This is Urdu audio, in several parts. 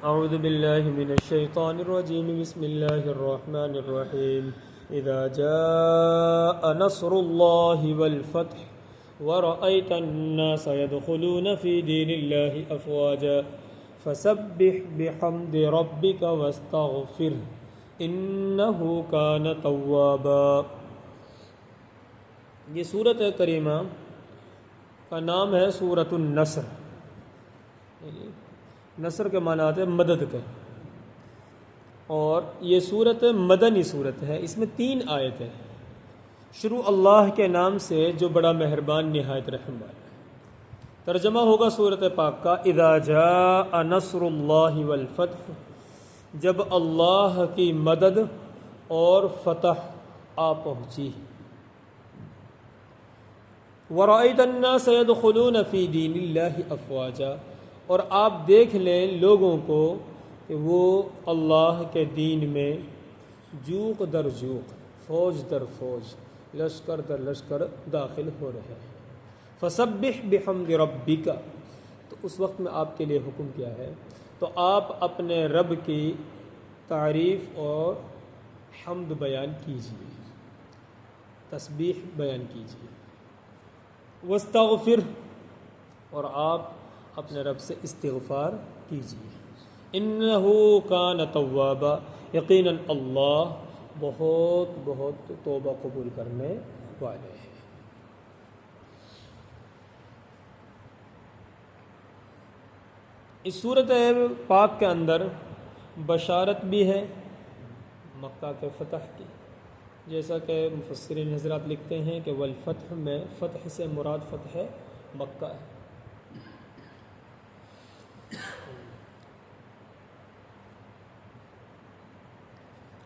اعوذ باللہ من الشیطان الرجیم بسم اللہ الرحمن الرحیم اذا جاء نصر اللہ والفتح ورأیت الناس يدخلون في دین اللہ افواجا فسبح بحمد ربک واستغفر انہ کان توابا۔ یہ سورۃ کریمہ کا نام ہے سورۃ النصر۔ نصر کے معنی آتے ہیں مدد کے، اور یہ سورت مدنی صورت ہے۔ اس میں 3 آیتیں ہیں۔ شروع اللہ کے نام سے جو بڑا مہربان نہایت رحم والا ہے۔ ترجمہ ہوگا سورت پاک کا اذا جاء نصر اللہ والفتح، جب اللہ کی مدد اور فتح آ پہنچی۔ وَرَأَيْتَ النَّاسَ يَدْخُلُونَ فِي دِينِ اللَّهِ أَفْوَاجًا، اور آپ دیکھ لیں لوگوں کو کہ وہ اللہ کے دین میں جوق در جوق، فوج در فوج، لشکر در لشکر داخل ہو رہے ہیں۔ فسبح بحمد ربک، تو اس وقت میں آپ کے لیے حکم کیا ہے؟ تو آپ اپنے رب کی تعریف اور حمد بیان کیجیے، تسبیح بیان کیجیے۔ واستغفر، اور آپ اپنے رب سے استغفار کیجیے۔ انہ کان توابا، یقیناً اللہ بہت بہت توبہ قبول کرنے والے ہیں۔ اس سورۃ پاک کے اندر بشارت بھی ہے مکہ کے فتح کی، جیسا کہ مفسرین حضرات لکھتے ہیں کہ والفتح میں فتح سے مراد فتح مکہ ہے۔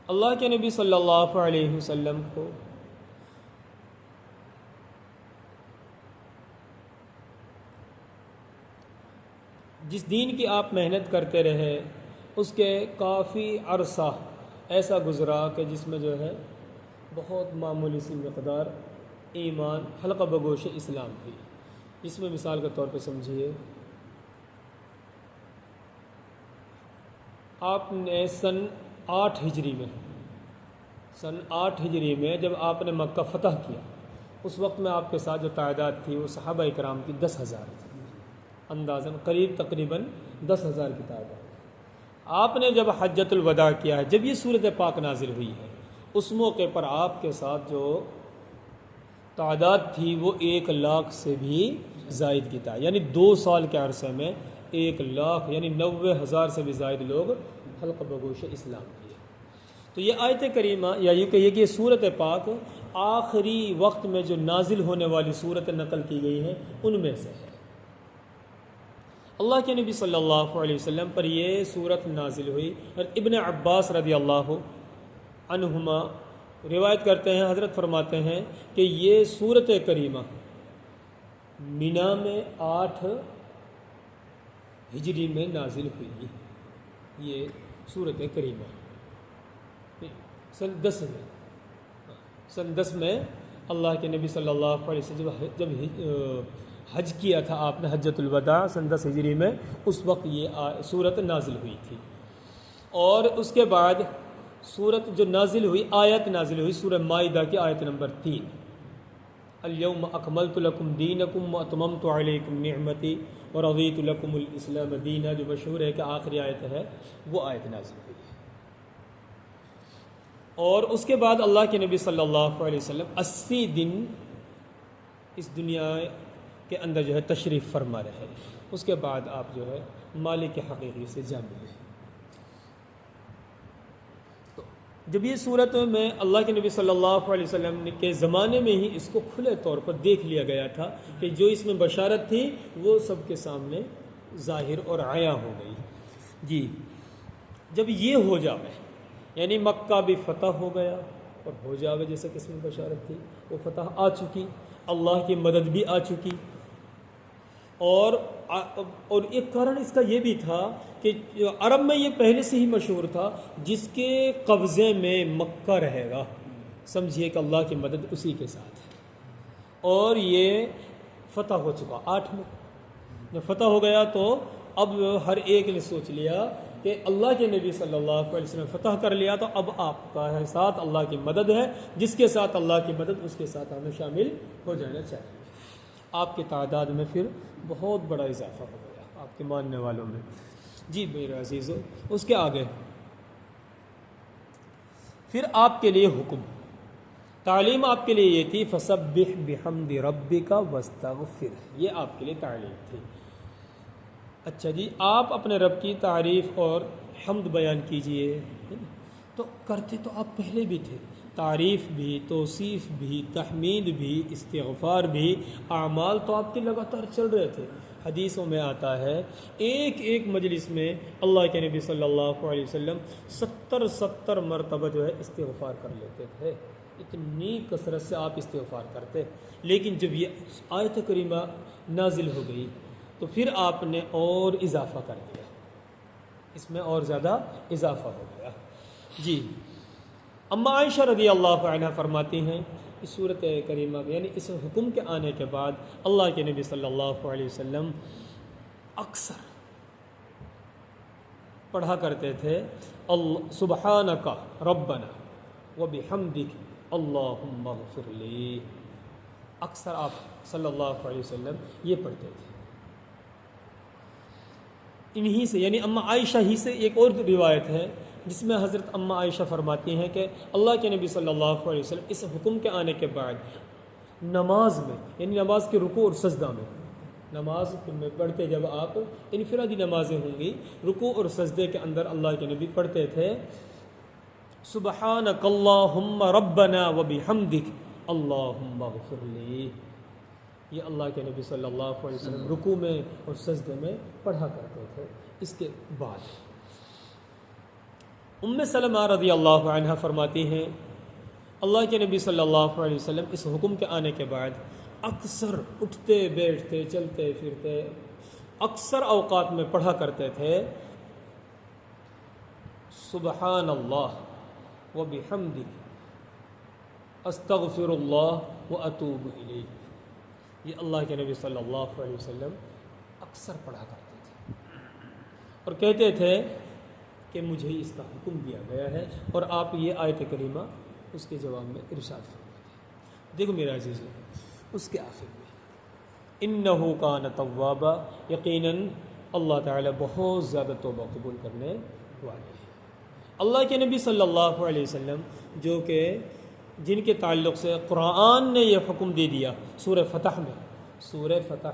اللہ کے نبی صلی اللہ علیہ وسلم کو جس دین کی آپ محنت کرتے رہے، اس کے کافی عرصہ ایسا گزرا کہ جس میں جو ہے بہت معمولی سی مقدار ایمان حلقہ بگوش اسلام تھی۔ اس میں مثال کے طور پہ سمجھیے، آپ نے سن 8 ہجری میں جب آپ نے مکہ فتح کیا، اس وقت میں آپ کے ساتھ جو تعداد تھی وہ صحابہ اکرام کی 10,000 تھی، اندازاً تقریباً 10,000 کی تعداد۔ آپ نے جب حجۃ الوداع کیا ہے، جب یہ سورۃ پاک نازل ہوئی ہے، اس موقع پر آپ کے ساتھ جو تعداد تھی وہ 1 لاکھ سے بھی زائد کی تعداد، یعنی 2 سال کے عرصے میں 1 لاکھ یعنی 90,000 سے بھی زائد لوگ حلقہ بگوش اسلام کیے۔ تو یہ آیت کریمہ یا یہ کہیے کہ یہ سورۃ پاک آخری وقت میں جو نازل ہونے والی سورت نقل کی گئی ہے ان میں سے ہے۔ اللہ کے نبی صلی اللہ علیہ وسلم پر یہ سورت نازل ہوئی، اور ابن عباس رضی اللہ عنہما روایت کرتے ہیں، حضرت فرماتے ہیں کہ یہ سورت کریمہ مینا میں 8 ہجری میں نازل ہوئی۔ یہ سورت کریمہ سن 10 میں اللہ کے نبی صلی اللہ علیہ وسلم جب حج کیا تھا آپ نے، حجۃ الوداع سن 10 ہجری میں، اس وقت یہ سورت نازل ہوئی تھی۔ اور اس کے بعد سورت جو نازل ہوئی، آیت نازل ہوئی سورہ مائدہ کی آیت نمبر 3، الیوم اکملت لکم دینکم واتممت علیکم نعمتی ورضیت لکم الاسلام دینا، جو مشہور ہے کہ آخری آیت ہے، وہ آیت نازل ہوئی ہے۔ اور اس کے بعد اللہ کے نبی صلی اللہ علیہ وسلم 80 دن اس دنیا کے اندر جو ہے تشریف فرما رہے، اس کے بعد آپ جو ہے مالک حقیقی سے جا ملے۔ تو جب یہ صورت میں اللہ کے نبی صلی اللہ علیہ وسلم کے زمانے میں ہی اس کو کھلے طور پر دیکھ لیا گیا تھا کہ جو اس میں بشارت تھی وہ سب کے سامنے ظاہر اور عیاں ہو گئی۔ جی، جب یہ ہو جاوے، یعنی مکہ بھی فتح ہو گیا اور ہو جاوے جیسے کہ اس میں بشارت تھی، وہ فتح آ چکی، اللہ کی مدد بھی آ چکی، اور ایک کارن اس کا یہ بھی تھا کہ عرب میں یہ پہلے سے ہی مشہور تھا، جس کے قبضے میں مکہ رہے گا سمجھیے کہ اللہ کی مدد اسی کے ساتھ ہے۔ اور یہ فتح ہو چکا 8 میں، جب فتح ہو گیا تو اب ہر ایک نے سوچ لیا کہ اللہ کے نبی صلی اللہ علیہ وسلم فتح کر لیا تو اب آپ کا ساتھ اللہ کی مدد ہے، جس کے ساتھ اللہ کی مدد اس کے ساتھ ہمیں شامل ہو جانا چاہیے۔ آپ کی تعداد میں پھر بہت بڑا اضافہ ہو گیا آپ کے ماننے والوں میں۔ جی میرے عزیزو، اس کے آگے پھر آپ کے لیے حکم، تعلیم آپ کے لیے یہ تھی فسبح بحمد ربک واستغفر، یہ آپ کے لیے تعلیم تھی۔ اچھا جی، آپ اپنے رب کی تعریف اور حمد بیان کیجئے، تو کرتے تو آپ پہلے بھی تھے، تعریف بھی، توصیف بھی، تحمید بھی، استغفار بھی، اعمال تو آپ کے لگاتار چل رہے تھے۔ حدیثوں میں آتا ہے ایک ایک مجلس میں اللہ کے نبی صلی اللہ علیہ وسلم 70 مرتبہ جو ہے استغفار کر لیتے تھے، اتنی کثرت سے آپ استغفار کرتے۔ لیکن جب یہ آیت کریمہ نازل ہو گئی تو پھر آپ نے اور اضافہ کر دیا، اس میں اور زیادہ اضافہ ہو گیا۔ جی، اما عائشہ رضی اللہ عنہ فرماتی ہیں اس صورت کریمہ یعنی اس حکم کے آنے کے بعد اللہ کے نبی صلی اللہ علیہ وسلم اکثر پڑھا کرتے تھے سبحانک ربنا وبحمدک اللہم اغفر لی، اکثر آپ صلی اللہ علیہ وسلم یہ پڑھتے تھے۔ انہی سے یعنی اما عائشہ ہی سے ایک اور روایت ہے جس میں حضرت اما عائشہ فرماتی ہیں کہ اللہ کے نبی صلی اللہ علیہ وسلم اس حکم کے آنے کے بعد نماز میں یعنی نماز کے رکوع اور سجدہ میں، نماز میں پڑھتے جب آپ انفرادی نمازیں ہوں گی، رکوع اور سجدے کے اندر اللہ کے نبی پڑھتے تھے سبحانک اللہم ربنا وبحمدک اللہم اغفر لی، یہ اللہ کے نبی صلی اللہ علیہ وسلم رکوع میں اور سجدے میں پڑھا کرتے تھے۔ اس کے بعد ام سلمہ رضی اللہ عنہ فرماتی ہیں اللہ کے نبی صلی اللہ علیہ وسلم اس حکم کے آنے کے بعد اکثر اٹھتے بیٹھتے چلتے پھرتے اکثر اوقات میں پڑھا کرتے تھے سبحان اللہ وبحمدہ استغفر اللہ واتوب الیہ، یہ اللہ کے نبی صلی اللہ علیہ وسلم اکثر پڑھا کرتے تھے اور کہتے تھے کہ مجھے اس کا حکم دیا گیا ہے، اور آپ یہ آیت کریمہ اس کے جواب میں ارشاد فرماتے۔ دیکھو میرا عزیز، اس کے آخر میں انہ کان توابا، یقیناً اللہ تعالیٰ بہت زیادہ توبہ قبول کرنے والے ہیں۔ اللہ کے نبی صلی اللہ علیہ وسلم جو کہ جن کے تعلق سے قرآن نے یہ حکم دے دیا سورہ فتح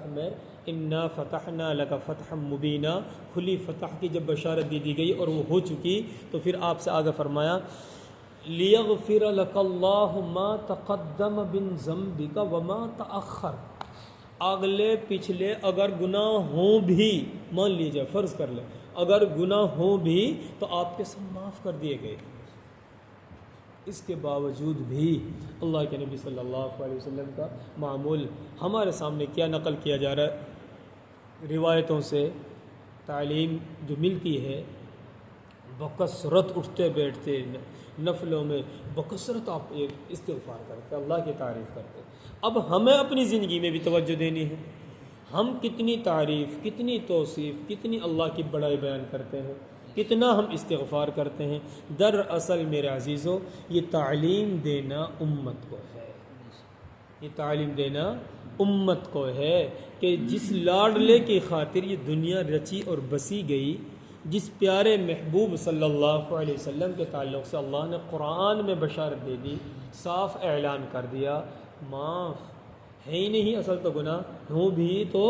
میں انا فتحنا لک فتحا مبینا، کھلی فتح کی جب بشارت دی گئی اور وہ ہو چکی تو پھر آپ سے آگے فرمایا لیغفر لک اللہ ما تقدم من ذنبک وما تأخر، اگلے پچھلے اگر گناہ ہوں بھی، مان لیجیے فرض کر لیں اگر گناہ ہوں بھی تو آپ کے سب معاف کر دیے گئے۔ اس کے باوجود بھی اللہ کے نبی صلی اللہ علیہ وسلم کا معمول ہمارے سامنے کیا نقل کیا جا رہا ہے، روایتوں سے تعلیم جو ملتی ہے بکثرت اٹھتے بیٹھتے نفلوں میں بکثرت آپ ایک استغفار کرتے، اللہ کی تعریف کرتے۔ اب ہمیں اپنی زندگی میں بھی توجہ دینی ہے، ہم کتنی تعریف، کتنی توصیف، کتنی اللہ کی بڑائی بیان کرتے ہیں، کتنا ہم استغفار کرتے ہیں۔ دراصل میرے عزیزو یہ تعلیم دینا امت کو ہے، یہ تعلیم دینا امت کو ہے کہ جس لاڈلے کی خاطر یہ دنیا رچی اور بسی گئی، جس پیارے محبوب صلی اللہ علیہ وسلم کے تعلق سے اللہ نے قرآن میں بشارت دے دی، صاف اعلان کر دیا معاف ہے ہی نہیں، اصل تو گناہ ہوں بھی تو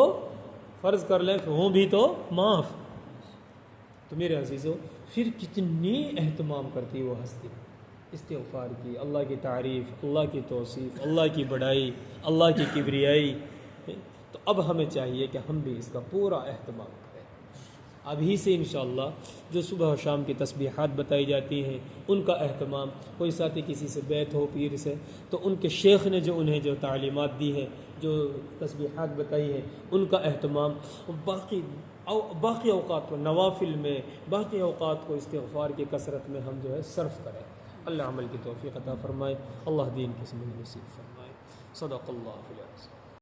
فرض کر لیں ہوں بھی تو معاف، تو میرے عزیزو پھر کتنی اہتمام کرتی وہ ہستی استغفار کی، اللہ کی تعریف، اللہ کی توصیف، اللہ کی بڑائی، اللہ کی کبریائی۔ تو اب ہمیں چاہیے کہ ہم بھی اس کا پورا اہتمام کریں۔ ابھی سے انشاءاللہ جو صبح و شام کی تسبیحات بتائی جاتی ہیں ان کا اہتمام، کوئی ساتھی کسی سے بیعت ہو پیر سے تو ان کے شیخ نے جو انہیں جو تعلیمات دی ہے، جو تسبیحات بتائی ہیں ان کا اہتمام، باقی اوقات کو نوافل میں، باقی اوقات کو استغفار کی کثرت میں ہم جو ہے صرف کریں۔ اللہ عمل کی توفیق عطا فرمائے، اللہ دین کی سمجھ نصیب فرمائے۔ صدق اللہ العظیم۔